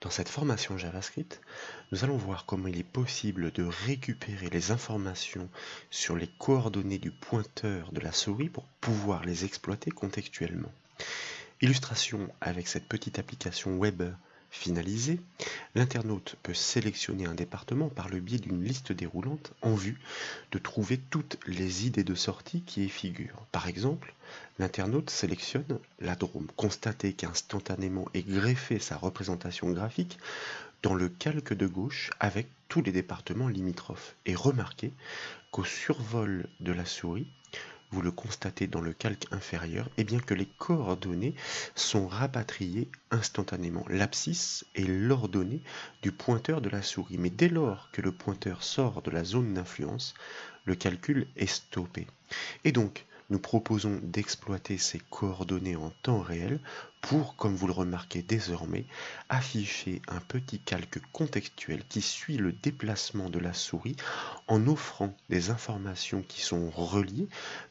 Dans cette formation JavaScript, nous allons voir comment il est possible de récupérer les informations sur les coordonnées du pointeur de la souris pour pouvoir les exploiter contextuellement. Illustration avec cette petite application web finalisée, l'internaute peut sélectionner un département par le biais d'une liste déroulante en vue de trouver toutes les idées de sortie qui y figurent. Par exemple, l'internaute sélectionne la Drôme, constater qu'instantanément est greffée sa représentation graphique dans le calque de gauche avec tous les départements limitrophes. Et remarquez qu'au survol de la souris, vous le constatez dans le calque inférieur, et bien que les coordonnées sont rapatriées instantanément. L'abscisse est l'ordonnée du pointeur de la souris, mais dès lors que le pointeur sort de la zone d'influence, le calcul est stoppé. Et donc, nous proposons d'exploiter ces coordonnées en temps réel pour, comme vous le remarquez désormais, afficher un petit calque contextuel qui suit le déplacement de la souris en offrant des informations qui sont reliées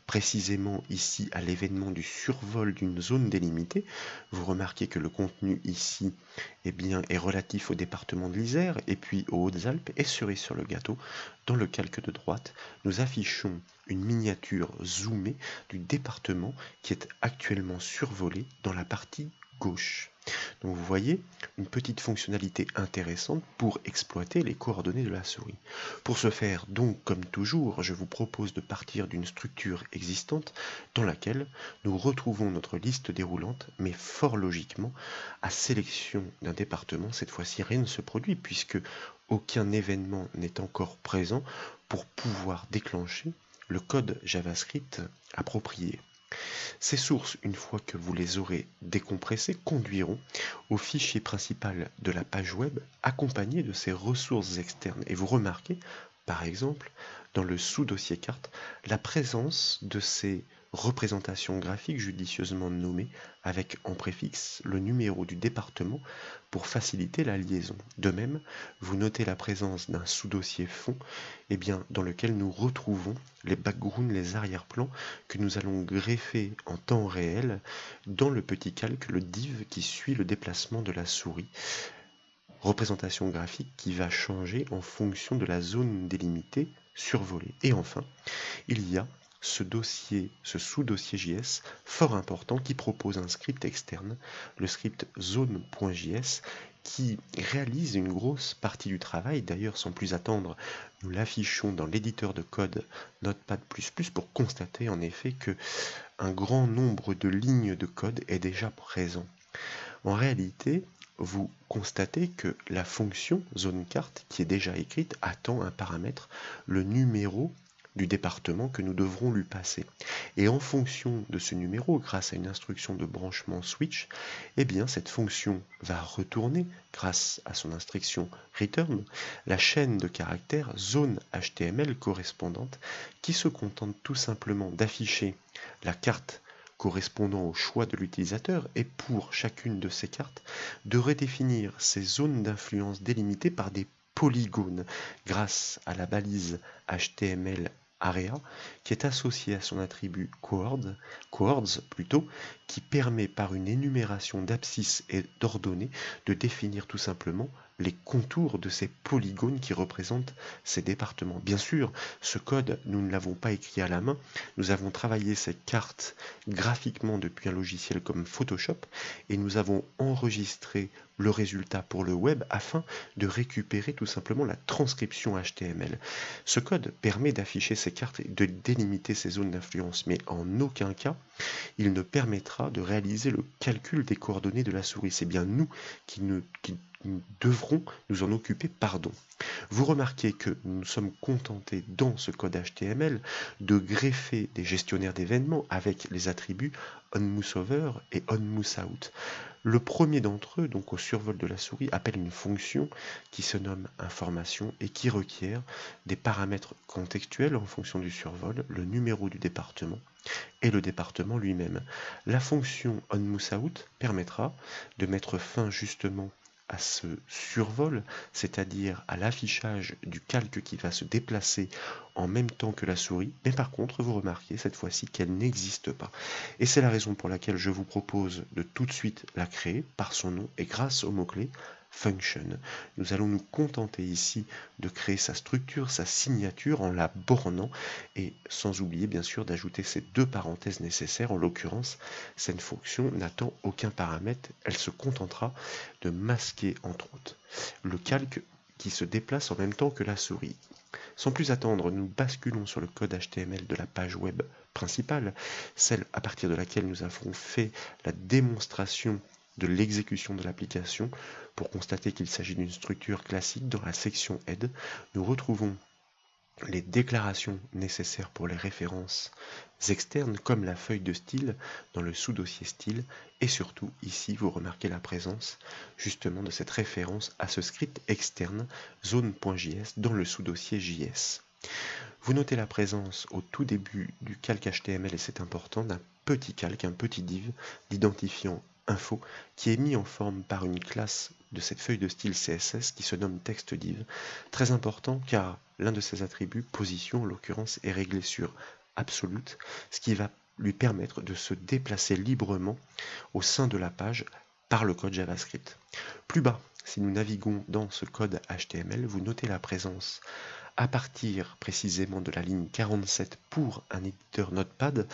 précisément ici à l'événement du survol d'une zone délimitée. Vous remarquez que le contenu ici est relatif au département de l'Isère et puis aux Hautes-Alpes, et cerise sur le gâteau, dans le calque de droite, nous affichons une miniature zoomée du département qui est actuellement survolé dans la partie gauche. Donc vous voyez une petite fonctionnalité intéressante pour exploiter les coordonnées de la souris. Pour ce faire, donc comme toujours, je vous propose de partir d'une structure existante dans laquelle nous retrouvons notre liste déroulante, mais fort logiquement, à sélection d'un département, cette fois-ci rien ne se produit puisque aucun événement n'est encore présent pour pouvoir déclencher le code JavaScript approprié. Ces sources, une fois que vous les aurez décompressées, conduiront au fichier principal de la page web accompagné de ces ressources externes. Et vous remarquez, par exemple, dans le sous-dossier carte, la présence de ces représentations graphiques judicieusement nommées avec en préfixe le numéro du département pour faciliter la liaison. De même, vous notez la présence d'un sous-dossier fond dans lequel nous retrouvons les backgrounds, les arrière-plans que nous allons greffer en temps réel dans le petit calque, le div qui suit le déplacement de la souris. Représentation graphique qui va changer en fonction de la zone délimitée survolée. Et enfin, il y a ce sous-dossier JS fort important qui propose un script externe, le script zone.js, qui réalise une grosse partie du travail. D'ailleurs, sans plus attendre, nous l'affichons dans l'éditeur de code Notepad++ pour constater en effet que un grand nombre de lignes de code est déjà présent. En réalité, vous constatez que la fonction zoneCart qui est déjà écrite attend un paramètre, le numéro du département que nous devrons lui passer. Et en fonction de ce numéro, grâce à une instruction de branchement switch, cette fonction va retourner, grâce à son instruction return, la chaîne de caractères zone HTML correspondante qui se contente tout simplement d'afficher la carte correspondant au choix de l'utilisateur et pour chacune de ces cartes de redéfinir ces zones d'influence délimitées par des polygones grâce à la balise HTML area qui est associée à son attribut coords qui permet par une énumération d'abscisses et d'ordonnées de définir tout simplement les contours de ces polygones qui représentent ces départements. Bien sûr, ce code, nous ne l'avons pas écrit à la main, nous avons travaillé ces cartes graphiquement depuis un logiciel comme Photoshop et nous avons enregistré le résultat pour le web afin de récupérer tout simplement la transcription HTML. Ce code permet d'afficher ces cartes et de délimiter ces zones d'influence, mais en aucun cas il ne permettra de réaliser le calcul des coordonnées de la souris. C'est bien nous qui devrons nous en occuper, Vous remarquez que nous nous sommes contentés dans ce code HTML de greffer des gestionnaires d'événements avec les attributs onMooseOver et onMooseOut. Le premier d'entre eux, donc au survol de la souris, appelle une fonction qui se nomme information et qui requiert des paramètres contextuels en fonction du survol, le numéro du département et le département lui-même. La fonction onMooseOut permettra de mettre fin justement à ce survol, c'est-à-dire à l'affichage du calque qui va se déplacer en même temps que la souris, mais par contre vous remarquez cette fois-ci qu'elle n'existe pas. Et c'est la raison pour laquelle je vous propose de tout de suite la créer par son nom et grâce au mot-clé function. Nous allons nous contenter ici de créer sa structure, sa signature en la bornant et sans oublier bien sûr d'ajouter ces deux parenthèses nécessaires. En l'occurrence, cette fonction n'attend aucun paramètre, elle se contentera de masquer entre autres le calque qui se déplace en même temps que la souris. Sans plus attendre, nous basculons sur le code HTML de la page web principale, celle à partir de laquelle nous avons fait la démonstration de l'exécution de l'application. Pour constater qu'il s'agit d'une structure classique, dans la section Head, nous retrouvons les déclarations nécessaires pour les références externes comme la feuille de style dans le sous-dossier style et surtout ici vous remarquez la présence justement de cette référence à ce script externe zone.js dans le sous-dossier JS. Vous notez la présence au tout début du calque HTML et c'est important d'un petit calque, un petit div d'identifiant info qui est mis en forme par une classe de cette feuille de style CSS qui se nomme textDiv. Très important car l'un de ses attributs, position en l'occurrence, est réglé sur absolute, ce qui va lui permettre de se déplacer librement au sein de la page par le code JavaScript. Plus bas, si nous naviguons dans ce code HTML, vous notez la présence à partir précisément de la ligne 47 pour un éditeur Notepad,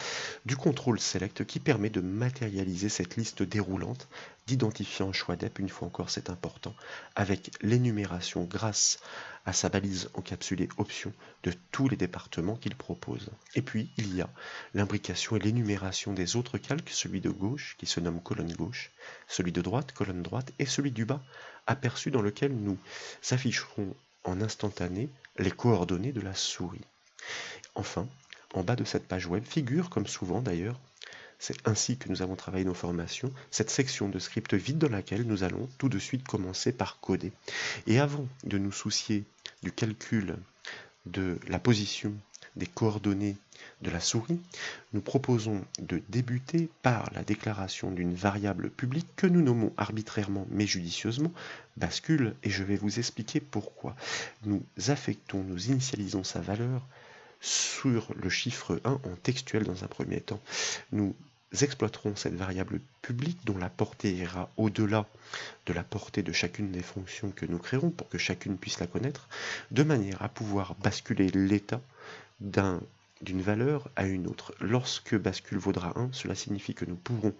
du contrôle select qui permet de matérialiser cette liste déroulante d'identifiants choix d'EP, une fois encore c'est important, avec l'énumération grâce à sa balise encapsulée option de tous les départements qu'il propose. Et puis il y a l'imbrication et l'énumération des autres calques, celui de gauche qui se nomme colonne gauche, celui de droite, colonne droite, et celui du bas, aperçu dans lequel nous afficherons en instantané les coordonnées de la souris. Enfin, en bas de cette page web figure, comme souvent d'ailleurs, c'est ainsi que nous avons travaillé nos formations, cette section de script vide dans laquelle nous allons tout de suite commencer par coder. Et avant de nous soucier du calcul de la position des coordonnées de la souris, nous proposons de débuter par la déclaration d'une variable publique que nous nommons arbitrairement mais judicieusement bascule, et je vais vous expliquer pourquoi. Nous affectons, nous initialisons sa valeur sur le chiffre 1 en textuel dans un premier temps. Nous exploiterons cette variable publique dont la portée ira au-delà de la portée de chacune des fonctions que nous créerons pour que chacune puisse la connaître, de manière à pouvoir basculer l'état d'une valeur à une autre. Lorsque bascule vaudra 1, cela signifie que nous pourrons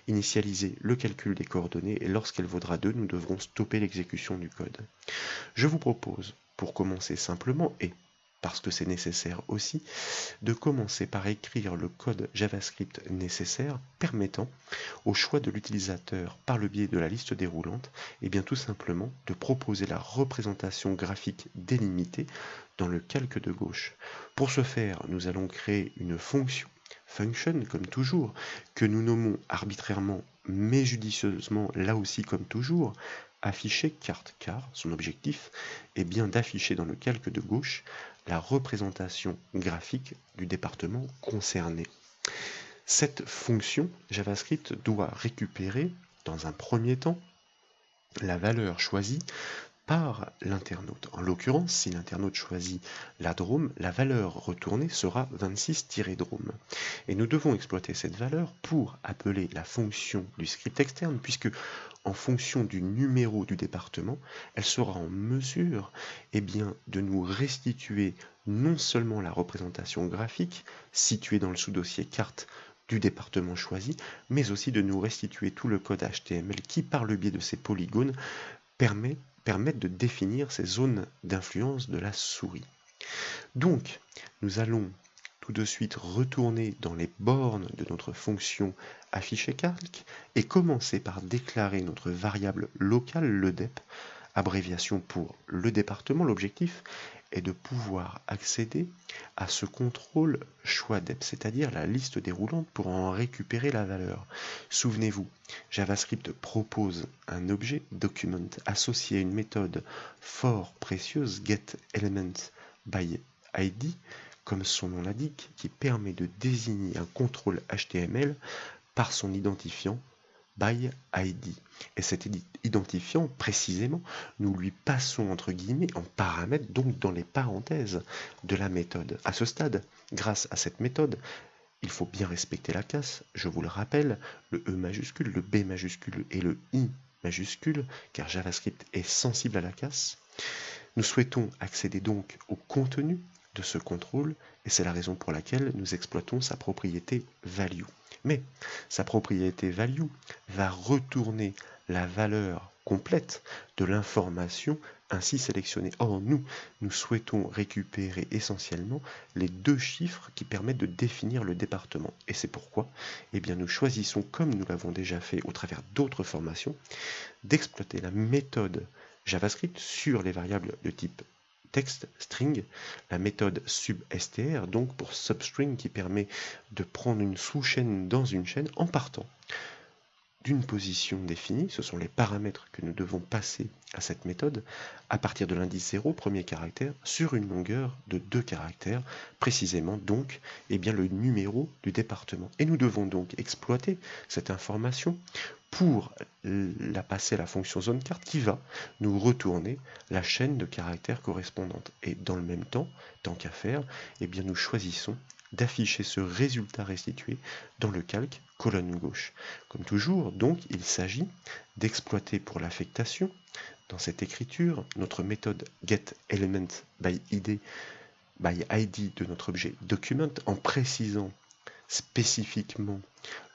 initialiser le calcul des coordonnées et lorsqu'elle vaudra 2, nous devrons stopper l'exécution du code. Je vous propose, pour commencer simplement, et parce que c'est nécessaire aussi, de commencer par écrire le code JavaScript nécessaire permettant au choix de l'utilisateur par le biais de la liste déroulante, et bien tout simplement de proposer la représentation graphique délimitée dans le calque de gauche. Pour ce faire, nous allons créer une fonction, function comme toujours, que nous nommons arbitrairement mais judicieusement là aussi comme toujours, afficher carte, car son objectif est bien d'afficher dans le calque de gauche la représentation graphique du département concerné. Cette fonction JavaScript doit récupérer, dans un premier temps, la valeur choisie par l'internaute. En l'occurrence, si l'internaute choisit la DROM, la valeur retournée sera 26-DROM. Et nous devons exploiter cette valeur pour appeler la fonction du script externe, puisque en fonction du numéro du département, elle sera en mesure de nous restituer non seulement la représentation graphique située dans le sous-dossier carte du département choisi, mais aussi de nous restituer tout le code HTML qui, par le biais de ces polygones, permettent de définir ces zones d'influence de la souris. Donc, nous allons tout de suite retourner dans les bornes de notre fonction afficher calque et commencer par déclarer notre variable locale, le dep, abréviation pour le département. L'objectif est de pouvoir accéder à ce contrôle choix dep, c'est-à-dire la liste déroulante pour en récupérer la valeur. Souvenez-vous, JavaScript propose un objet document associé à une méthode fort précieuse getElementById, comme son nom l'indique, qui permet de désigner un contrôle HTML par son identifiant by ID. Et cet identifiant, précisément, nous lui passons entre guillemets en paramètre, donc dans les parenthèses de la méthode. À ce stade, grâce à cette méthode, il faut bien respecter la casse, je vous le rappelle, le E majuscule, le B majuscule et le I majuscule, car JavaScript est sensible à la casse. Nous souhaitons accéder donc au contenu de ce contrôle, et c'est la raison pour laquelle nous exploitons sa propriété value. Mais sa propriété value va retourner la valeur complète de l'information ainsi sélectionnée. Or, nous souhaitons récupérer essentiellement les deux chiffres qui permettent de définir le département. Et c'est pourquoi nous choisissons, comme nous l'avons déjà fait au travers d'autres formations, d'exploiter la méthode JavaScript sur les variables de type texte, string, la méthode substr, donc pour substring, qui permet de prendre une sous-chaîne dans une chaîne en partant d'une position définie, ce sont les paramètres que nous devons passer à cette méthode, à partir de l'indice 0, premier caractère, sur une longueur de 2 caractères, précisément donc le numéro du département. Et nous devons donc exploiter cette information pour la passer à la fonction zoneCart qui va nous retourner la chaîne de caractères correspondante. Et dans le même temps, tant qu'à faire, nous choisissons d'afficher ce résultat restitué dans le calque colonne gauche. Comme toujours, donc, il s'agit d'exploiter pour l'affectation, dans cette écriture, notre méthode getElementById de notre objet document en précisant spécifiquement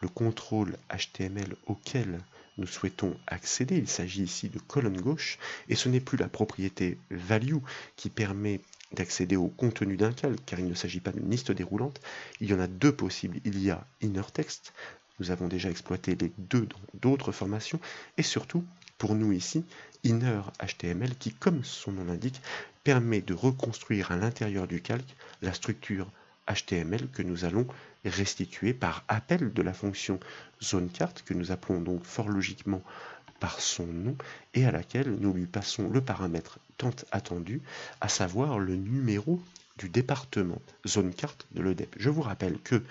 le contrôle HTML auquel nous souhaitons accéder. Il s'agit ici de colonne gauche, et ce n'est plus la propriété value qui permet d'accéder au contenu d'un calque, car il ne s'agit pas d'une liste déroulante. Il y en a deux possibles. Il y a inner text, nous avons déjà exploité les deux dans d'autres formations, et surtout, pour nous ici, inner HTML qui, comme son nom l'indique, permet de reconstruire à l'intérieur du calque la structure HTML que nous allons restituer par appel de la fonction zoneCart, que nous appelons donc fort logiquement par son nom, et à laquelle nous lui passons le paramètre tant attendu, à savoir le numéro du département zoneCart de l'EDEP. Je vous rappelle que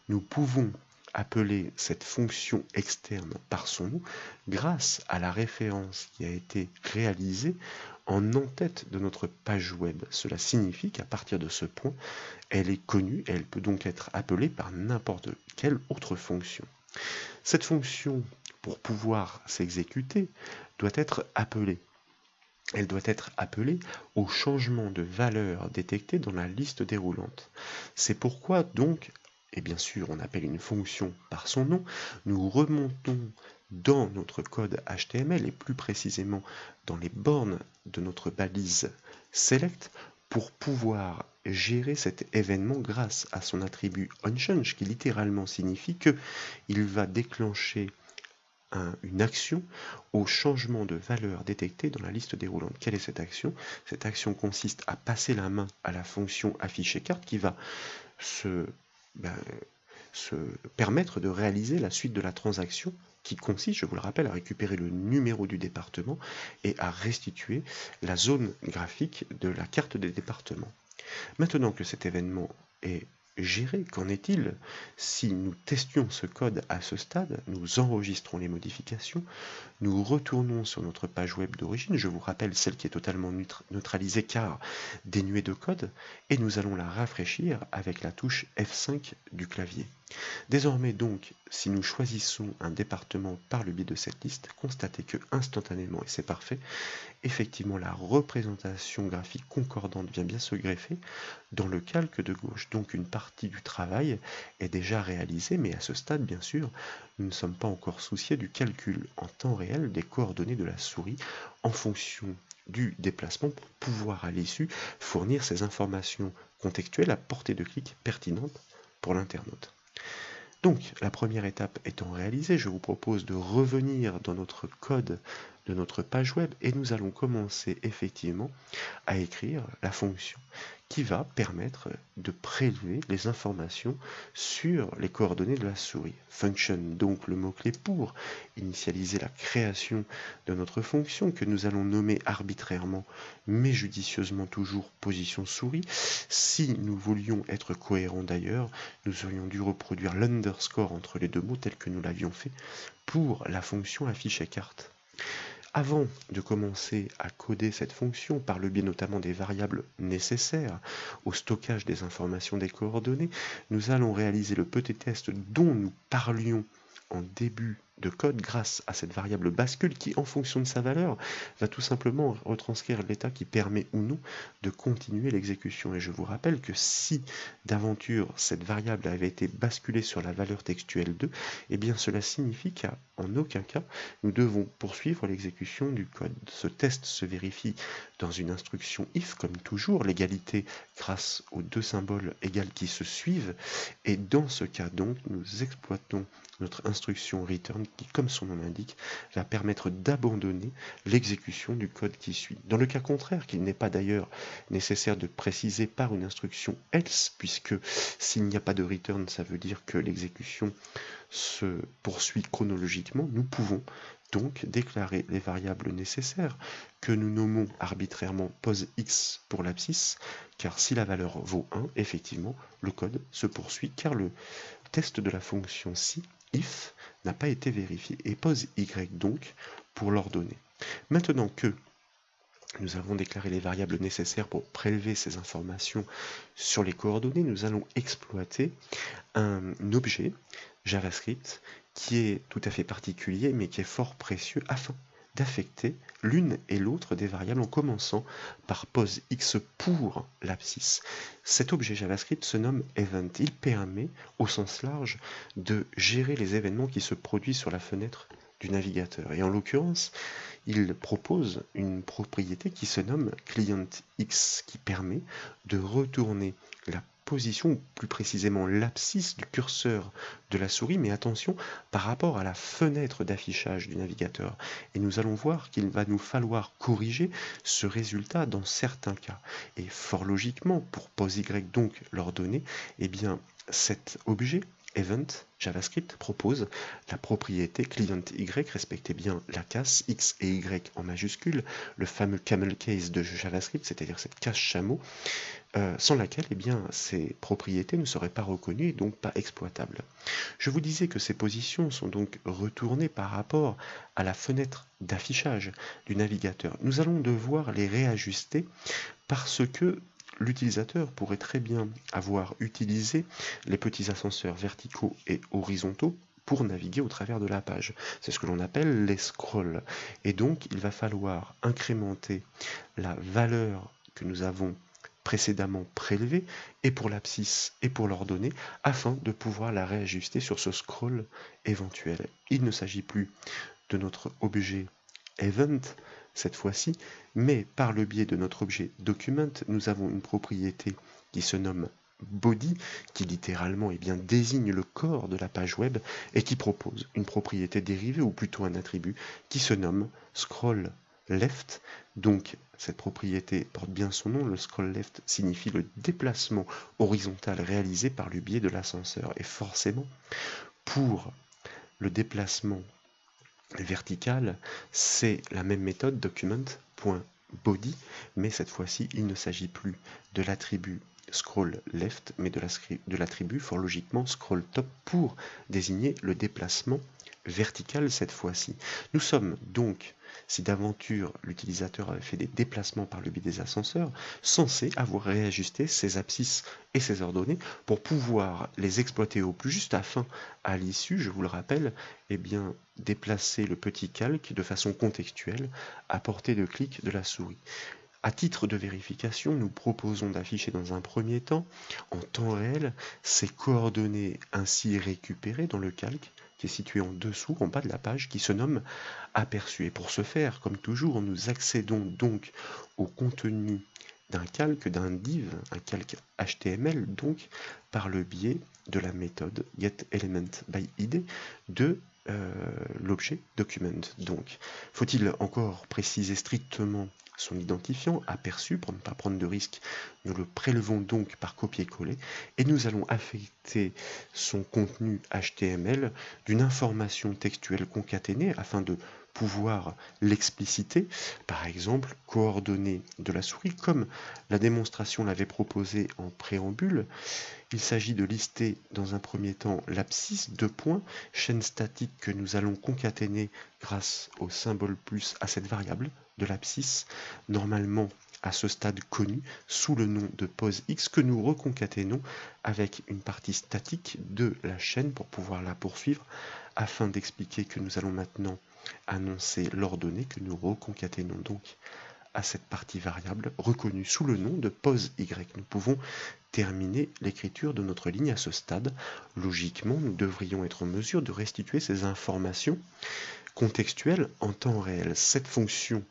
nous pouvons appeler cette fonction externe par son nom grâce à la référence qui a été réalisée en en-tête de notre page web. Cela signifie qu'à partir de ce point, elle est connue et elle peut donc être appelée par n'importe quelle autre fonction. Cette fonction, pour pouvoir s'exécuter, doit être appelée. Elle doit être appelée au changement de valeur détecté dans la liste déroulante. C'est pourquoi donc, et bien sûr on appelle une fonction par son nom, nous remontons dans notre code HTML et plus précisément dans les bornes de notre balise select pour pouvoir gérer cet événement grâce à son attribut onChange qui littéralement signifie qu'il va déclencher une action au changement de valeur détecté dans la liste déroulante. Quelle est cette action? Cette action consiste à passer la main à la fonction afficher carte qui va se permettre de réaliser la suite de la transaction qui consiste, je vous le rappelle, à récupérer le numéro du département et à restituer la zone graphique de la carte des départements. Maintenant que cet événement est géré, qu'en est-il si nous testions ce code à ce stade? Nous enregistrons les modifications, nous retournons sur notre page web d'origine, je vous rappelle celle qui est totalement neutralisée car dénuée de code, et nous allons la rafraîchir avec la touche F5 du clavier. Désormais donc, si nous choisissons un département par le biais de cette liste, constatez que instantanément, et c'est parfait, effectivement la représentation graphique concordante vient bien se greffer dans le calque de gauche. Donc une partie du travail est déjà réalisée, mais à ce stade, bien sûr, nous ne sommes pas encore souciés du calcul en temps réel des coordonnées de la souris en fonction du déplacement pour pouvoir à l'issue fournir ces informations contextuelles à portée de clic pertinentes pour l'internaute. Donc, la première étape étant réalisée, je vous propose de revenir dans notre code de notre page web et nous allons commencer effectivement à écrire la fonction qui va permettre de prélever les informations sur les coordonnées de la souris. Function, donc le mot-clé pour initialiser la création de notre fonction que nous allons nommer arbitrairement mais judicieusement toujours position souris. Si nous voulions être cohérents d'ailleurs, nous aurions dû reproduire l'underscore entre les deux mots tel que nous l'avions fait pour la fonction afficher carte. Avant de commencer à coder cette fonction par le biais notamment des variables nécessaires au stockage des informations des coordonnées, nous allons réaliser le petit test dont nous parlions en début de code grâce à cette variable bascule qui, en fonction de sa valeur, va tout simplement retranscrire l'état qui permet ou non de continuer l'exécution. Et je vous rappelle que si d'aventure cette variable avait été basculée sur la valeur textuelle 2, eh bien cela signifie qu'en aucun cas nous devons poursuivre l'exécution du code. Ce test se vérifie dans une instruction if, comme toujours, l'égalité grâce aux deux symboles égales qui se suivent, et dans ce cas donc nous exploitons notre instruction return qui, comme son nom l'indique, va permettre d'abandonner l'exécution du code qui suit. Dans le cas contraire, qu'il n'est pas d'ailleurs nécessaire de préciser par une instruction else, puisque s'il n'y a pas de return, ça veut dire que l'exécution se poursuit chronologiquement, nous pouvons donc déclarer les variables nécessaires que nous nommons arbitrairement poseX pour l'abscisse, car si la valeur vaut 1, effectivement, le code se poursuit car le test de la fonction si if n'a pas été vérifié, et poseY donc pour l'ordonner. Maintenant que nous avons déclaré les variables nécessaires pour prélever ces informations sur les coordonnées, nous allons exploiter un objet JavaScript qui est tout à fait particulier mais qui est fort précieux afin d'affecter l'une et l'autre des variables en commençant par poseX pour l'abscisse. Cet objet JavaScript se nomme event. Il permet au sens large de gérer les événements qui se produisent sur la fenêtre du navigateur. Et en l'occurrence, il propose une propriété qui se nomme clientX qui permet de retourner la position, ou plus précisément l'abscisse du curseur de la souris, mais attention, par rapport à la fenêtre d'affichage du navigateur. Et nous allons voir qu'il va nous falloir corriger ce résultat dans certains cas. Et fort logiquement, pour poseY donc l'ordonner, eh bien cet objet event JavaScript propose la propriété clientY, respectez bien la casse X et Y en majuscule, le fameux camel case de JavaScript, c'est-à-dire cette casse chameau, sans laquelle eh bien, ces propriétés ne seraient pas reconnues et donc pas exploitables. Je vous disais que ces positions sont donc retournées par rapport à la fenêtre d'affichage du navigateur. Nous allons devoir les réajuster parce que l'utilisateur pourrait très bien avoir utilisé les petits ascenseurs verticaux et horizontaux pour naviguer au travers de la page. C'est ce que l'on appelle les scrolls. Et donc, il va falloir incrémenter la valeur que nous avons précédemment prélevée, et pour l'abscisse et pour l'ordonnée, afin de pouvoir la réajuster sur ce scroll éventuel. Il ne s'agit plus de notre objet event, cette fois-ci, mais par le biais de notre objet document, nous avons une propriété qui se nomme body, qui littéralement eh bien, désigne le corps de la page web et qui propose une propriété dérivée, ou plutôt un attribut, qui se nomme scroll left. Donc cette propriété porte bien son nom, le scroll left signifie le déplacement horizontal réalisé par le biais de l'ascenseur. Et forcément, pour le déplacement vertical, c'est la même méthode document.body, mais cette fois-ci, il ne s'agit plus de l'attribut scroll left, mais de l'attribut fort logiquement scroll top pour désigner le déplacement vertical cette fois-ci. Nous sommes donc, si d'aventure l'utilisateur avait fait des déplacements par le biais des ascenseurs, censé avoir réajusté ses abscisses et ses ordonnées pour pouvoir les exploiter au plus juste afin, à l'issue, je vous le rappelle, eh bien, déplacer le petit calque de façon contextuelle à portée de clic de la souris. À titre de vérification, nous proposons d'afficher dans un premier temps, en temps réel, ces coordonnées ainsi récupérées dans le calque qui est situé en dessous, en bas de la page, qui se nomme aperçu. Et pour ce faire, comme toujours, nous accédons donc au contenu d'un calque, d'un div, un calque HTML, donc par le biais de la méthode getElementById de l'objet document. Donc, faut-il encore préciser strictement son identifiant aperçu pour ne pas prendre de risque? Nous le prélevons donc par copier-coller et nous allons affecter son contenu HTML d'une information textuelle concaténée afin de pouvoir l'expliciter, par exemple coordonnées de la souris, comme la démonstration l'avait proposé en préambule. Il s'agit de lister dans un premier temps l'abscisse, chaîne statique que nous allons concaténer grâce au symbole plus à cette variable de l'abscisse, normalement à ce stade connu sous le nom de poseX, que nous reconcaténons avec une partie statique de la chaîne pour pouvoir la poursuivre afin d'expliquer que nous allons maintenant annoncer l'ordonnée que nous reconcaténons donc à cette partie variable reconnue sous le nom de pos y. Nous pouvons terminer l'écriture de notre ligne à ce stade. Logiquement, nous devrions être en mesure de restituer ces informations contextuelles en temps réel. Cette fonction,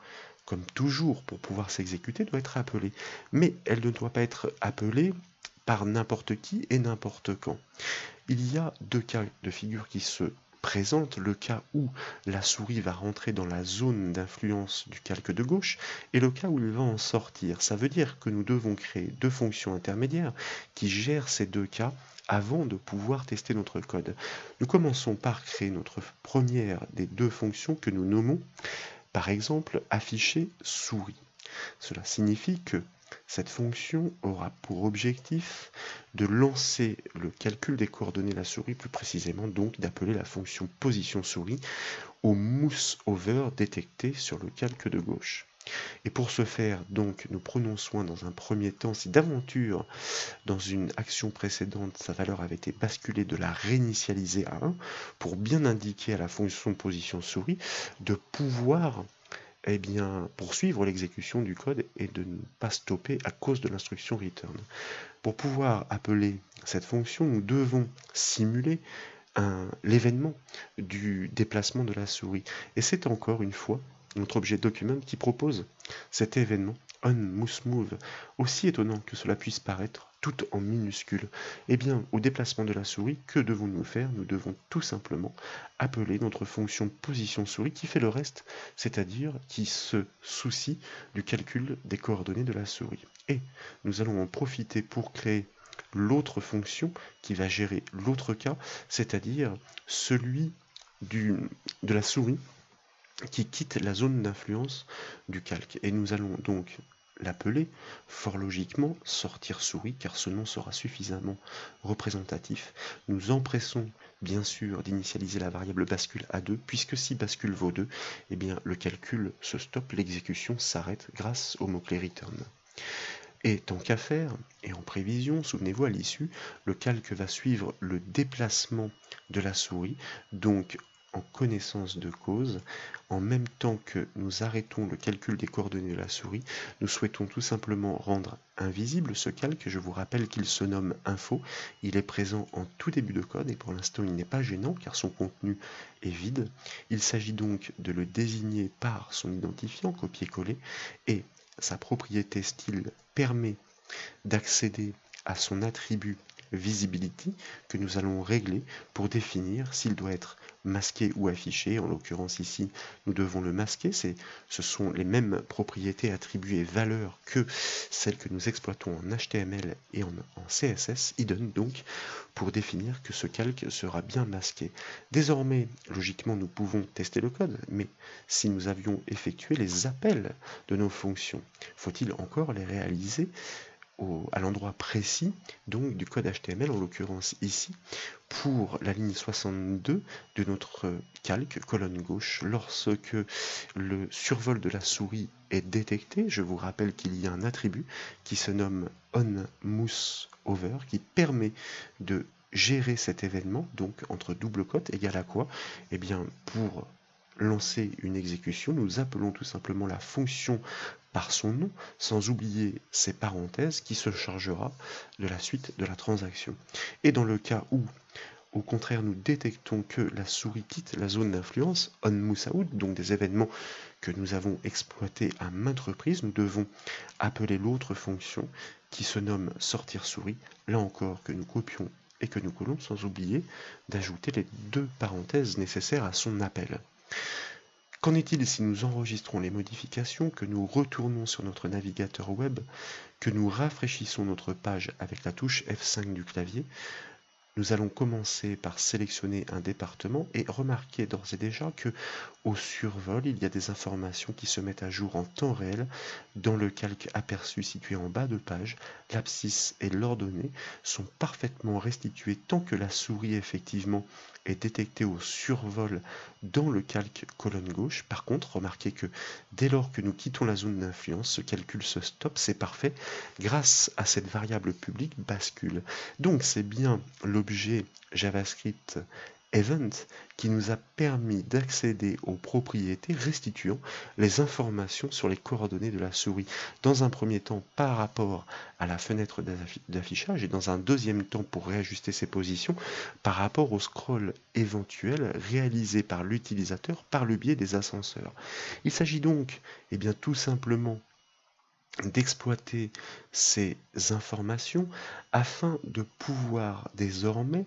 comme toujours pour pouvoir s'exécuter, doit être appelée, mais elle ne doit pas être appelée par n'importe qui et n'importe quand. Il y a deux cas de figure qui se présentent, le cas où la souris va rentrer dans la zone d'influence du calque de gauche et le cas où il va en sortir. Ça veut dire que nous devons créer deux fonctions intermédiaires qui gèrent ces deux cas avant de pouvoir tester notre code. Nous commençons par créer notre première des deux fonctions que nous nommons, par exemple, afficher souris. Cela signifie que cette fonction aura pour objectif de lancer le calcul des coordonnées de la souris, plus précisément donc d'appeler la fonction position souris au mouse over détecté sur le calque de gauche. Et pour ce faire, donc, nous prenons soin dans un premier temps, si d'aventure, dans une action précédente, sa valeur avait été basculée, de la réinitialiser à 1, pour bien indiquer à la fonction de position souris de pouvoir poursuivre l'exécution du code et de ne pas stopper à cause de l'instruction return. Pour pouvoir appeler cette fonction, nous devons simuler l'événement du déplacement de la souris. Et c'est encore une fois notre objet document qui propose cet événement onMouseMove. Aussi étonnant que cela puisse paraître, tout en minuscule. Eh bien, au déplacement de la souris, que devons-nous faire? Nous devons tout simplement appeler notre fonction position souris qui fait le reste, c'est-à-dire qui se soucie du calcul des coordonnées de la souris. Et nous allons en profiter pour créer l'autre fonction qui va gérer l'autre cas, c'est-à-dire celui de la souris qui quitte la zone d'influence du calque. Et nous allons donc l'appeler, fort logiquement, sortir souris, car ce nom sera suffisamment représentatif. Nous empressons bien sûr d'initialiser la variable bascule à 2, puisque si bascule vaut 2, eh bien le calcul se stoppe, l'exécution s'arrête grâce au mot-clé return. Et tant qu'à faire, et en prévision, souvenez-vous à l'issue, le calque va suivre le déplacement de la souris, donc en connaissance de cause, en même temps que nous arrêtons le calcul des coordonnées de la souris, nous souhaitons tout simplement rendre invisible ce calque. Je vous rappelle qu'il se nomme info, il est présent en tout début de code et pour l'instant il n'est pas gênant car son contenu est vide. Il s'agit donc de le désigner par son identifiant copier-coller et sa propriété style permet d'accéder à son attribut visibility que nous allons régler pour définir s'il doit être masqué ou affiché. En l'occurrence ici, nous devons le masquer. Ce sont les mêmes propriétés, attributs et valeurs que celles que nous exploitons en HTML et en CSS, hidden donc, pour définir que ce calque sera bien masqué. Désormais, logiquement, nous pouvons tester le code, mais si nous avions effectué les appels de nos fonctions, faut-il encore les réaliser à l'endroit précis donc du code HTML, en l'occurrence ici, pour la ligne 62 de notre calque, colonne gauche, lorsque le survol de la souris est détecté. Je vous rappelle qu'il y a un attribut qui se nomme onMouseOver qui permet de gérer cet événement, donc entre double cote égale à quoi? Eh bien, pour lancer une exécution, nous appelons tout simplement la fonction par son nom, sans oublier ses parenthèses qui se chargera de la suite de la transaction. Et dans le cas où, au contraire, nous détectons que la souris quitte la zone d'influence, onMouseOut, donc des événements que nous avons exploités à maintes reprises, nous devons appeler l'autre fonction qui se nomme sortir souris, là encore que nous copions et que nous collons, sans oublier d'ajouter les deux parenthèses nécessaires à son appel. Qu'en est-il si nous enregistrons les modifications, que nous retournons sur notre navigateur web, que nous rafraîchissons notre page avec la touche F5 du clavier? Nous allons commencer par sélectionner un département et remarquer d'ores et déjà que au survol, il y a des informations qui se mettent à jour en temps réel dans le calque aperçu situé en bas de page. L'abscisse et l'ordonnée sont parfaitement restituées tant que la souris effectivement est détectée au survol dans le calque colonne gauche. Par contre, remarquez que dès lors que nous quittons la zone d'influence, ce calcul se stoppe, c'est parfait, grâce à cette variable publique bascule. Donc c'est bien l'objet JavaScript event qui nous a permis d'accéder aux propriétés restituant les informations sur les coordonnées de la souris. Dans un premier temps par rapport à la fenêtre d'affichage et dans un deuxième temps pour réajuster ses positions par rapport au scroll éventuel réalisé par l'utilisateur par le biais des ascenseurs. Il s'agit donc tout simplement d'exploiter ces informations afin de pouvoir désormais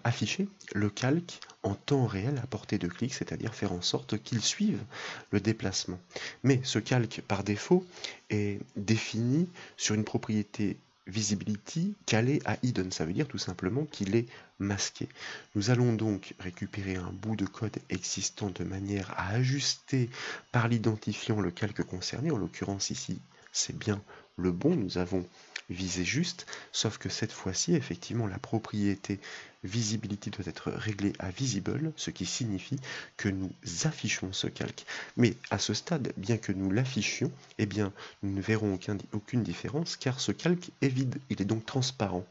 afficher le calque en temps réel à portée de clic, c'est-à-dire faire en sorte qu'il suive le déplacement. Mais ce calque, par défaut, est défini sur une propriété visibility calée à hidden, ça veut dire tout simplement qu'il est masqué. Nous allons donc récupérer un bout de code existant de manière à ajuster par l'identifiant le calque concerné, en l'occurrence ici c'est bien le bon, nous avons visé juste, sauf que cette fois-ci, effectivement, la propriété visibility doit être réglée à visible, ce qui signifie que nous affichons ce calque. Mais à ce stade, bien que nous l'affichions, nous ne verrons aucune différence, car ce calque est vide, il est donc transparent.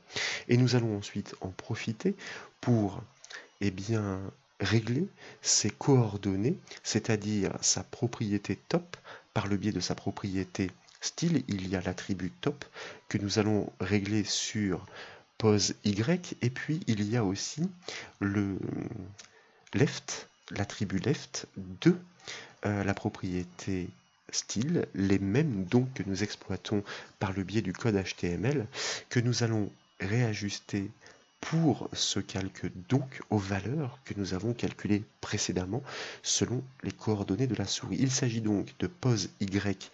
Et nous allons ensuite en profiter pour, régler ses coordonnées, c'est-à-dire sa propriété top, par le biais de sa propriété style, il y a l'attribut top que nous allons régler sur pose Y, et puis il y a aussi le left, l'attribut left de la propriété style, les mêmes donc que nous exploitons par le biais du code HTML, que nous allons réajuster pour ce calque donc aux valeurs que nous avons calculées précédemment selon les coordonnées de la souris. Il s'agit donc de pose Y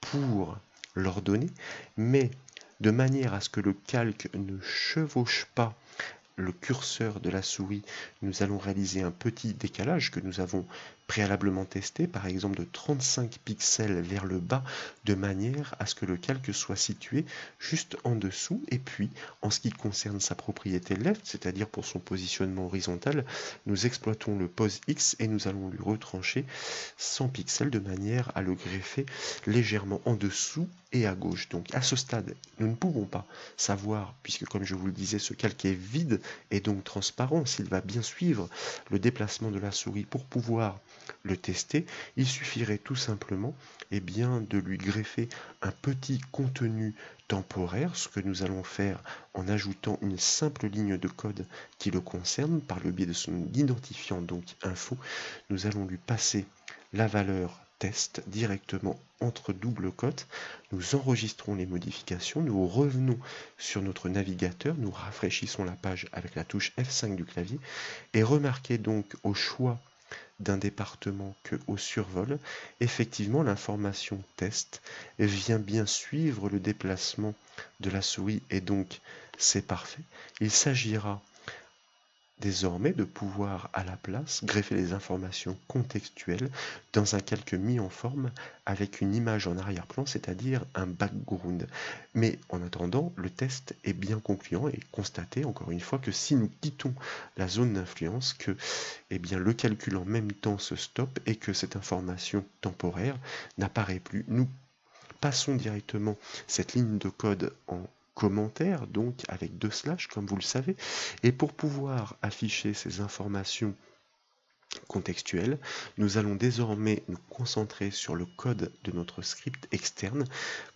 pour l'ordonnée, mais de manière à ce que le calque ne chevauche pas le curseur de la souris, nous allons réaliser un petit décalage que nous avons préalablement testé, par exemple de 35 pixels vers le bas, de manière à ce que le calque soit situé juste en dessous. Et puis, en ce qui concerne sa propriété left, c'est-à-dire pour son positionnement horizontal, nous exploitons le pose X et nous allons lui retrancher 100 pixels de manière à le greffer légèrement en dessous et à gauche. Donc à ce stade, nous ne pouvons pas savoir, puisque comme je vous le disais, ce calque est vide et donc transparent, s'il va bien suivre le déplacement de la souris pour pouvoir le tester, il suffirait tout simplement de lui greffer un petit contenu temporaire, ce que nous allons faire en ajoutant une simple ligne de code qui le concerne par le biais de son identifiant, donc info. Nous allons lui passer la valeur test directement entre double cotes, nous enregistrons les modifications, nous revenons sur notre navigateur, nous rafraîchissons la page avec la touche F5 du clavier et remarquez donc au choix d'un département que au survol, effectivement l'information test vient bien suivre le déplacement de la souris et donc c'est parfait. Il s'agira désormais de pouvoir à la place greffer les informations contextuelles dans un calque mis en forme avec une image en arrière-plan, c'est-à-dire un background. Mais en attendant, le test est bien concluant et constaté encore une fois que si nous quittons la zone d'influence, que le calcul en même temps se stoppe et que cette information temporaire n'apparaît plus. Nous passons directement cette ligne de code en commentaire, donc avec 2 slash comme vous le savez, et pour pouvoir afficher ces informations contextuelles, nous allons désormais nous concentrer sur le code de notre script externe.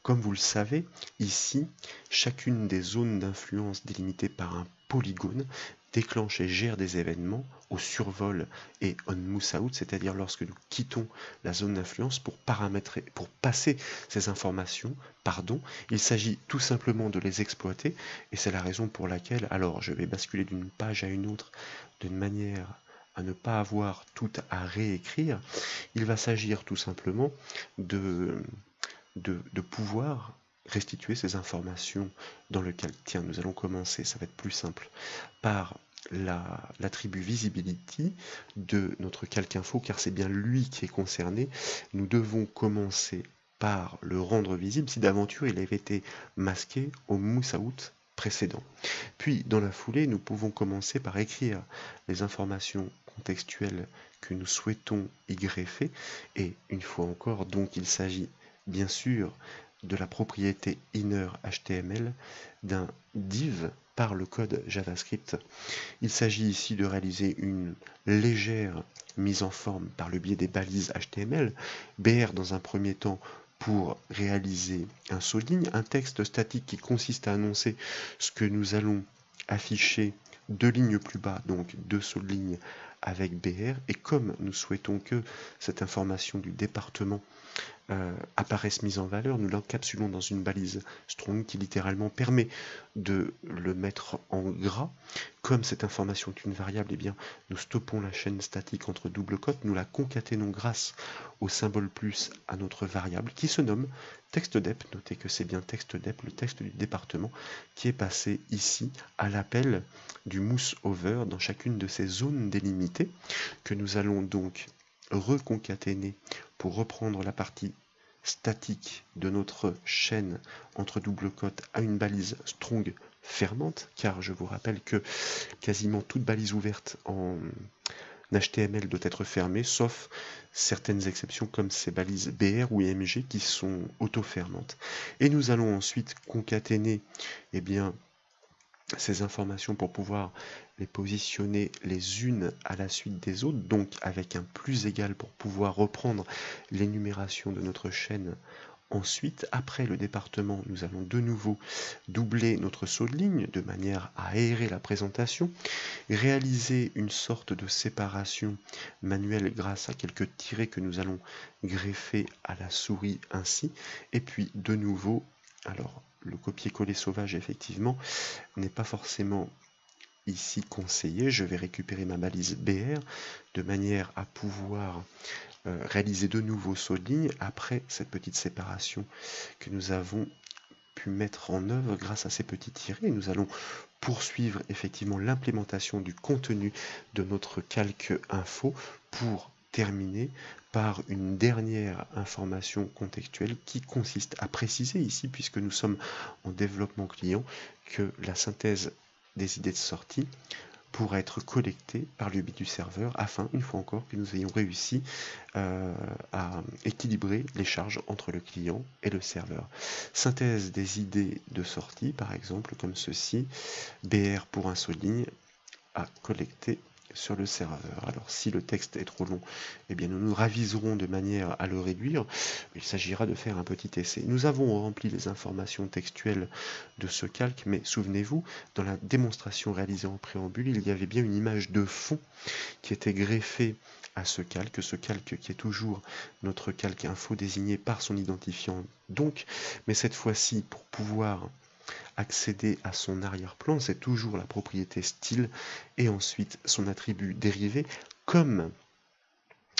Comme vous le savez, ici, chacune des zones d'influence délimitées par un polygone déclenche et gère des événements au survol et on mouse out, c'est-à-dire lorsque nous quittons la zone d'influence pour paramétrer, pour passer ces informations, il s'agit tout simplement de les exploiter et c'est la raison pour laquelle, alors je vais basculer d'une page à une autre d'une manière à ne pas avoir tout à réécrire. Il va s'agir tout simplement de pouvoir restituer ces informations dans le calque. Tiens, nous allons commencer, ça va être plus simple, par l'attribut visibility de notre calque info, car c'est bien lui qui est concerné. Nous devons commencer par le rendre visible si d'aventure il avait été masqué au mouse out précédent. Puis, dans la foulée, nous pouvons commencer par écrire les informations contextuelles que nous souhaitons y greffer. Et une fois encore, donc, il s'agit bien sûr de la propriété inner HTML d'un div par le code JavaScript. Il s'agit ici de réaliser une légère mise en forme par le biais des balises HTML, BR dans un premier temps pour réaliser un saut de ligne, un texte statique qui consiste à annoncer ce que nous allons afficher 2 lignes plus bas, donc 2 sauts de ligne avec BR, et comme nous souhaitons que cette information du département apparaisse mise en valeur, nous l'encapsulons dans une balise strong qui littéralement permet de le mettre en gras. Comme cette information est une variable, eh bien, nous stoppons la chaîne statique entre double cotes, nous la concaténons grâce au symbole plus à notre variable qui se nomme textDep. Notez que c'est bien textDep, le texte du département, qui est passé ici à l'appel du mouse over dans chacune de ces zones délimitées que nous allons donc reconcaténer pour reprendre la partie statique de notre chaîne entre double cotes à une balise strong fermante, car je vous rappelle que quasiment toute balise ouverte en HTML doit être fermée, sauf certaines exceptions comme ces balises BR ou IMG qui sont auto-fermantes. Et nous allons ensuite concaténer ces informations pour pouvoir les positionner les unes à la suite des autres, donc avec un plus égal pour pouvoir reprendre l'énumération de notre chaîne. Ensuite, après le département, nous allons de nouveau doubler notre saut de ligne de manière à aérer la présentation, réaliser une sorte de séparation manuelle grâce à quelques tirets que nous allons greffer à la souris ainsi, et puis de nouveau, alors le copier-coller sauvage effectivement n'est pas forcément ici conseillé. Je vais récupérer ma balise BR de manière à pouvoir réaliser de nouveaux sauts de ligne après cette petite séparation que nous avons pu mettre en œuvre grâce à ces petits tirets. Nous allons poursuivre effectivement l'implémentation du contenu de notre calque info pour terminer par une dernière information contextuelle qui consiste à préciser ici, puisque nous sommes en développement client, que la synthèse des idées de sortie pourra être collectée par le biais du serveur afin, une fois encore, que nous ayons réussi à équilibrer les charges entre le client et le serveur. Synthèse des idées de sortie, par exemple, comme ceci, BR pour un saut de ligne à collecter sur le serveur. Alors si le texte est trop long, eh bien nous nous raviserons de manière à le réduire. Il s'agira de faire un petit essai. Nous avons rempli les informations textuelles de ce calque, mais souvenez-vous, dans la démonstration réalisée en préambule, il y avait bien une image de fond qui était greffée à ce calque qui est toujours notre calque info désigné par son identifiant donc, mais cette fois-ci pour pouvoir accéder à son arrière-plan, c'est toujours la propriété style et ensuite son attribut dérivé, comme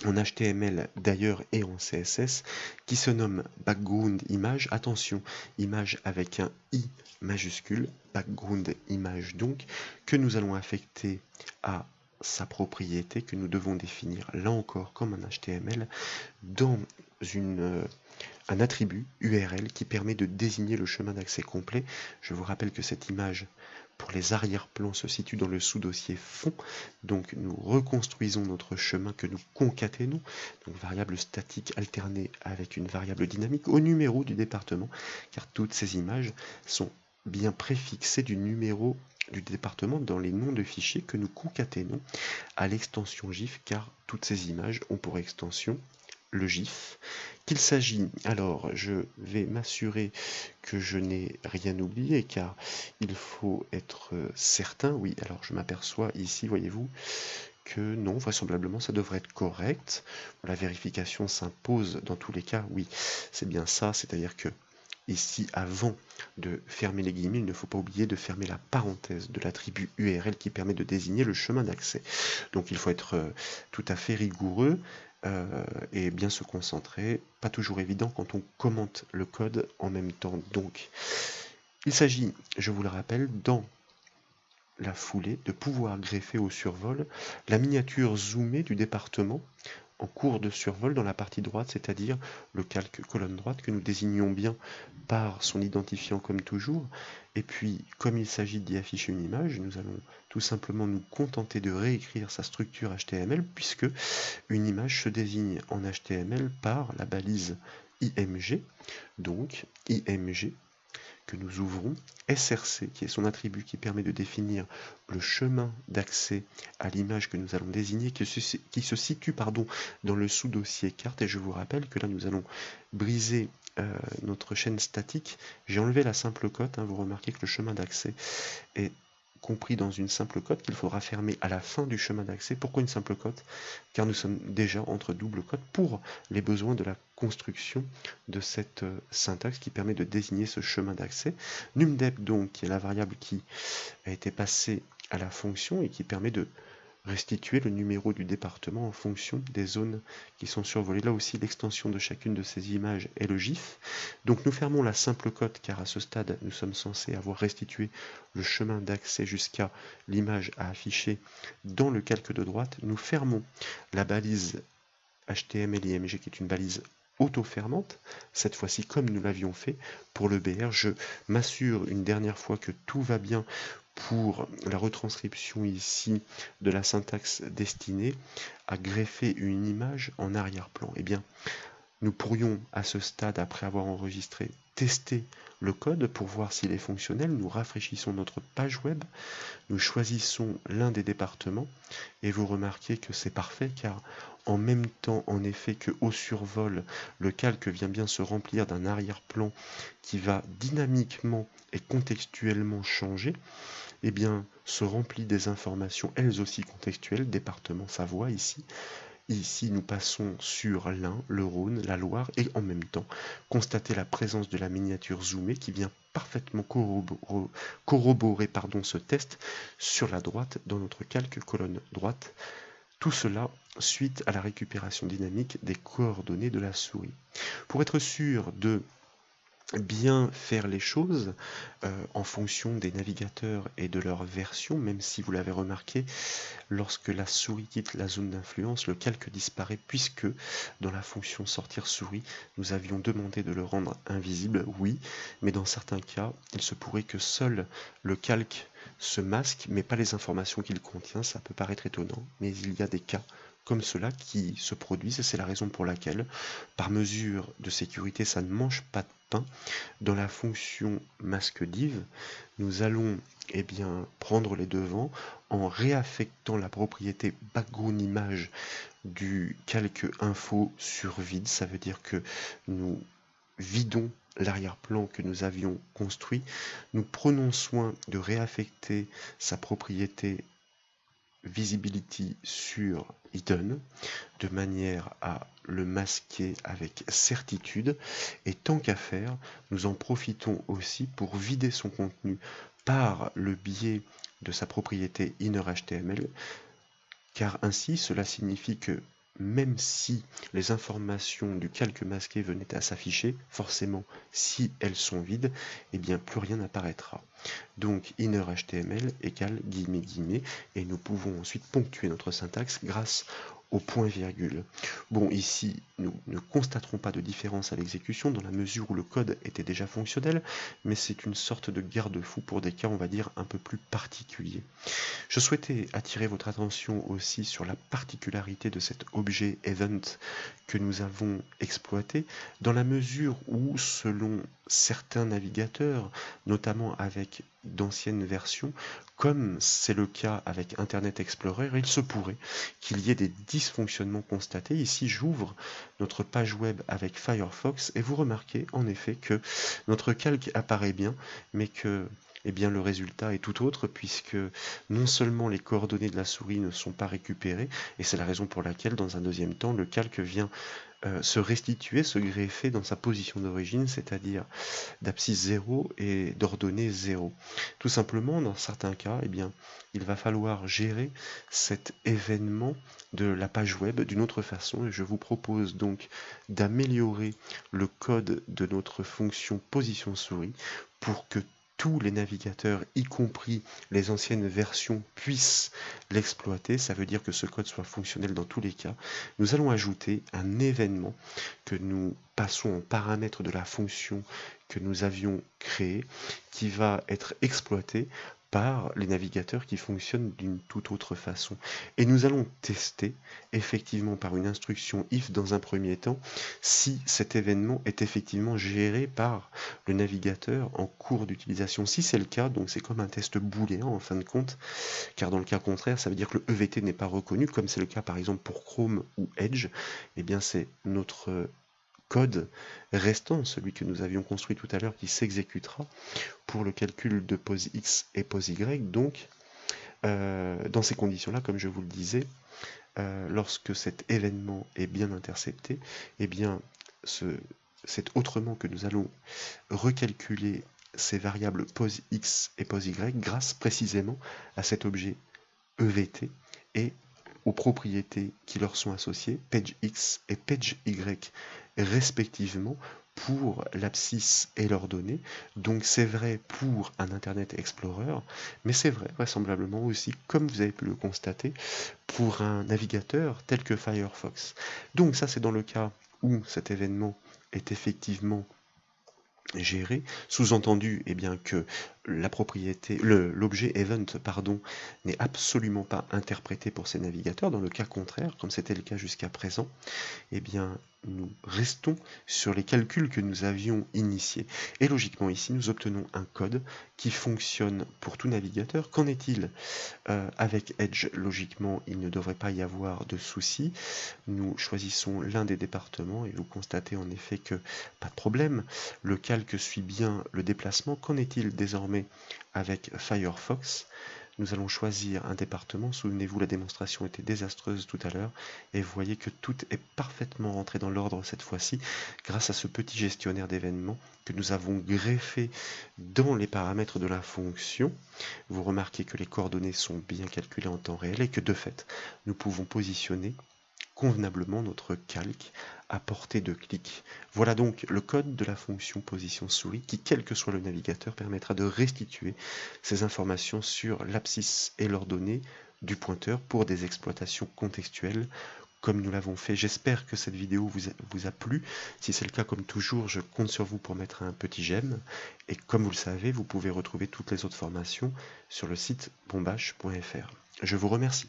en HTML d'ailleurs et en CSS, qui se nomme background image. Attention, image avec un i majuscule, background image donc, que nous allons affecter à sa propriété que nous devons définir là encore comme un HTML dans un attribut URL qui permet de désigner le chemin d'accès complet. Je vous rappelle que cette image pour les arrière-plans se situe dans le sous-dossier fond, donc nous reconstruisons notre chemin que nous concaténons, donc variable statique alternée avec une variable dynamique au numéro du département, car toutes ces images sont bien préfixées du numéro du département dans les noms de fichiers que nous concaténons à l'extension GIF, car toutes ces images ont pour extension le GIF. Qu'il s'agit, alors je vais m'assurer que je n'ai rien oublié car il faut être certain. Oui, alors je m'aperçois ici, voyez-vous, que non, vraisemblablement ça devrait être correct. La vérification s'impose dans tous les cas, oui, c'est bien ça, c'est-à-dire que ici, avant de fermer les guillemets, il ne faut pas oublier de fermer la parenthèse de l'attribut URL qui permet de désigner le chemin d'accès. Donc il faut être tout à fait rigoureux et bien se concentrer. Pas toujours évident quand on commente le code en même temps. Donc, il s'agit, je vous le rappelle, dans la foulée, de pouvoir greffer au survol la miniature zoomée du département en cours de survol dans la partie droite, c'est-à-dire le calque colonne droite que nous désignons bien par son identifiant comme toujours. Et puis, comme il s'agit d'y afficher une image, nous allons tout simplement nous contenter de réécrire sa structure HTML, puisque une image se désigne en HTML par la balise IMG, donc IMG, que nous ouvrons, SRC, qui est son attribut qui permet de définir le chemin d'accès à l'image que nous allons désigner, qui se situe dans le sous-dossier carte. Et je vous rappelle que là, nous allons briser notre chaîne statique. J'ai enlevé la simple cote, vous remarquez que le chemin d'accès est compris dans une simple cote qu'il faudra fermer à la fin du chemin d'accès. Pourquoi une simple cote? Car nous sommes déjà entre double cote pour les besoins de la construction de cette syntaxe qui permet de désigner ce chemin d'accès. Numdep, donc, qui est la variable qui a été passée à la fonction et qui permet de restituer le numéro du département en fonction des zones qui sont survolées. Là aussi, l'extension de chacune de ces images est le GIF. Donc nous fermons la simple cote car à ce stade, nous sommes censés avoir restitué le chemin d'accès jusqu'à l'image à afficher dans le calque de droite. Nous fermons la balise HTML-IMG qui est une balise auto-fermante, cette fois-ci comme nous l'avions fait pour le BR. Je m'assure une dernière fois que tout va bien pour la retranscription ici de la syntaxe destinée à greffer une image en arrière-plan. Eh bien, nous pourrions à ce stade, après avoir enregistré, tester le code pour voir s'il est fonctionnel. Nous rafraîchissons notre page web, nous choisissons l'un des départements et vous remarquez que c'est parfait car en même temps, en effet, que au survol, le calque vient bien se remplir d'un arrière-plan qui va dynamiquement et contextuellement changer, eh bien, se remplit des informations, elles aussi contextuelles, département Savoie ici. Ici, nous passons sur l'Ain, le Rhône, la Loire, et en même temps, constater la présence de la miniature zoomée qui vient parfaitement corroborer ce test sur la droite dans notre calque colonne droite. Tout cela suite à la récupération dynamique des coordonnées de la souris. Pour être sûr de bien faire les choses en fonction des navigateurs et de leur version, même si vous l'avez remarqué, lorsque la souris quitte la zone d'influence, le calque disparaît puisque dans la fonction sortir souris, nous avions demandé de le rendre invisible, oui, mais dans certains cas, il se pourrait que seul le calque se masque, mais pas les informations qu'il contient. Ça peut paraître étonnant, mais il y a des cas comme cela qui se produisent, et c'est la raison pour laquelle, par mesure de sécurité, ça ne mange pas de pain. Dans la fonction masquediv, nous allons prendre les devants en réaffectant la propriété background image du calque info sur vide. Ça veut dire que nous vidons l'arrière-plan que nous avions construit. Nous prenons soin de réaffecter sa propriété visibility sur hidden de manière à le masquer avec certitude, et tant qu'à faire, nous en profitons aussi pour vider son contenu par le biais de sa propriété innerHTML, car ainsi cela signifie que même si les informations du calque masqué venaient à s'afficher, forcément, si elles sont vides, eh bien plus rien n'apparaîtra. Donc innerHTML égale guillemets guillemets, et nous pouvons ensuite ponctuer notre syntaxe grâce au point-virgule. Bon, ici, nous ne constaterons pas de différence à l'exécution dans la mesure où le code était déjà fonctionnel, mais c'est une sorte de garde-fou pour des cas, on va dire, un peu plus particuliers. Je souhaitais attirer votre attention aussi sur la particularité de cet objet event que nous avons exploité, dans la mesure où, selon certains navigateurs, notamment avec d'anciennes versions, comme c'est le cas avec Internet Explorer, il se pourrait qu'il y ait des dysfonctionnements constatés. Ici, j'ouvre notre page web avec Firefox et vous remarquez en effet que notre calque apparaît bien, mais que le résultat est tout autre, puisque non seulement les coordonnées de la souris ne sont pas récupérées, et c'est la raison pour laquelle, dans un deuxième temps, le calque vient se restituer, se greffer dans sa position d'origine, c'est-à-dire d'abscisse 0 et d'ordonnée 0. Tout simplement, dans certains cas, il va falloir gérer cet événement de la page web d'une autre façon, et je vous propose donc d'améliorer le code de notre fonction position souris pour que tous les navigateurs, y compris les anciennes versions, puissent l'exploiter. Ça veut dire que ce code soit fonctionnel dans tous les cas. Nous allons ajouter un événement que nous passons en paramètre de la fonction que nous avions créée, qui va être exploité par les navigateurs qui fonctionnent d'une toute autre façon. Et nous allons tester effectivement par une instruction if dans un premier temps si cet événement est effectivement géré par le navigateur en cours d'utilisation. Si c'est le cas, donc c'est comme un test booléen en fin de compte, car dans le cas contraire, ça veut dire que le EVT n'est pas reconnu, comme c'est le cas par exemple pour Chrome ou Edge, et bien c'est notre code restant, celui que nous avions construit tout à l'heure, qui s'exécutera pour le calcul de pose X et pose Y. Donc, dans ces conditions-là, comme je vous le disais, lorsque cet événement est bien intercepté, eh bien, c'est autrement que nous allons recalculer ces variables pose X et pose Y grâce précisément à cet objet EVT et aux propriétés qui leur sont associées, PageX et PageY respectivement, pour l'abscisse et leurs données. Donc c'est vrai pour un Internet Explorer, mais c'est vrai vraisemblablement aussi, comme vous avez pu le constater, pour un navigateur tel que Firefox. Donc ça c'est dans le cas où cet événement est effectivement géré, sous-entendu eh bien que la propriété, l'objet event pardon, n'est absolument pas interprété pour ces navigateurs. Dans le cas contraire, comme c'était le cas jusqu'à présent, eh bien nous restons sur les calculs que nous avions initiés. Et logiquement ici, nous obtenons un code qui fonctionne pour tout navigateur. Qu'en est-il avec Edge? Logiquement, il ne devrait pas y avoir de soucis. Nous choisissons l'un des départements et vous constatez en effet que pas de problème. Le calque suit bien le déplacement. Qu'en est-il désormais avec Firefox? Nous allons choisir un département. Souvenez-vous, la démonstration était désastreuse tout à l'heure. Et vous voyez que tout est parfaitement rentré dans l'ordre cette fois-ci, grâce à ce petit gestionnaire d'événements que nous avons greffé dans les paramètres de la fonction. Vous remarquez que les coordonnées sont bien calculées en temps réel et que de fait, nous pouvons positionner convenablement notre calque à portée de clic. Voilà donc le code de la fonction position souris qui, quel que soit le navigateur, permettra de restituer ces informations sur l'abscisse et leurs données du pointeur pour des exploitations contextuelles comme nous l'avons fait. J'espère que cette vidéo vous a plu. Si c'est le cas, comme toujours, je compte sur vous pour mettre un petit j'aime. Et comme vous le savez, vous pouvez retrouver toutes les autres formations sur le site bombache.fr. Je vous remercie.